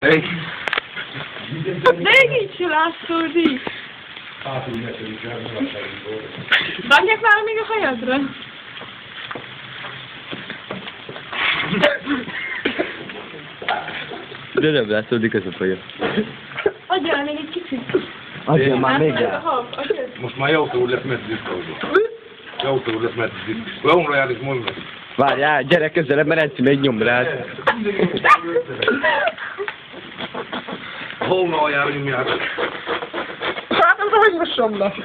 De így se látszódik. Rakják már még a hajadra. De nem látszódik ez a feje. Adjál még egy kicsit. Adjál már még el. Most már jó lesz meddőszkódó. Jó lesz meddőszkódó. Olyan reális mondani. Várjál, gyere közelebb, mert Enci még nyom rád. Holna aljál nyomjátok. Hát az hogy mossomnak.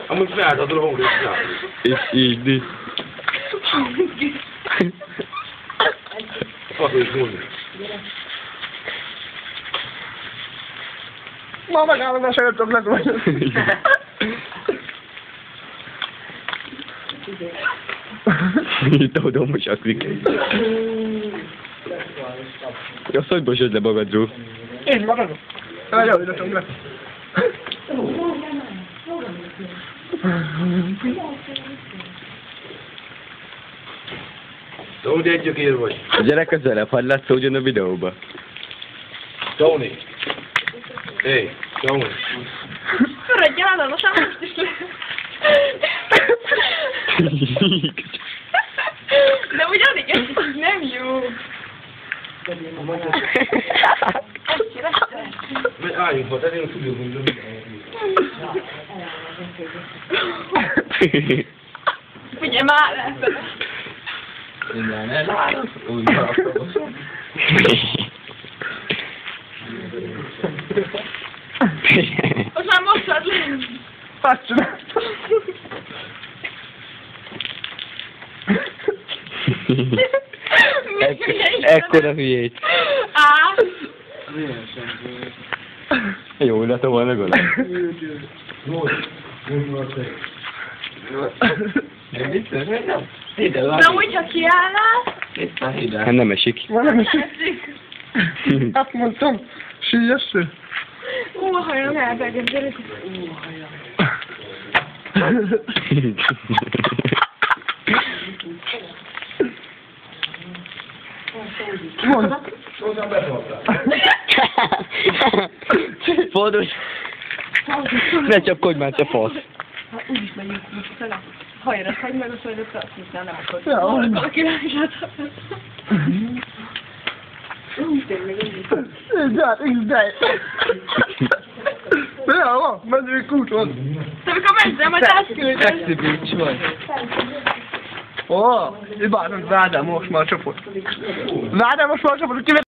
Amúgy felállt a holna is rá. És így. Azt is mondani. Ma megállod a sajtot megvagyod. Itt a domosaklik. Azt hogy bosod le magadról? Én maradok. Nagyon ülöttem le. Tony, egy gyökér vagy. Gyere közelebb, hadd látszódjon a videóba. Tony. Hey, Tony. Maradjál el, most is le. De ugyanígy ez nem jó. Álljunk ha, én tudjuk, hogy Figyelj már, elfele. Minden elállt. Úgy maragtam. Most már mossad le. Azt csináltam. Ekkora hülyét. Á! Jó, látom volna legalább. De hogyha kiállnál? Hát nem esik. Nem esik. Azt mondtam, síjesső. A hajam elbegem, gyerek. Mondd. Hozzám betoltál. Fordulj! Ne csapkodj már, te fasz! Úgyis megyünk most fele. Hajra hagy meg a szajdat, azt hiszem nem akar. Ja, a királyzsát. Ja, megyünk úton. Te mikor megy, majd átküldöd. Sexy bitch vagy. Ó, imádom, Vádám most már a csoport. Vádám most már a csoport,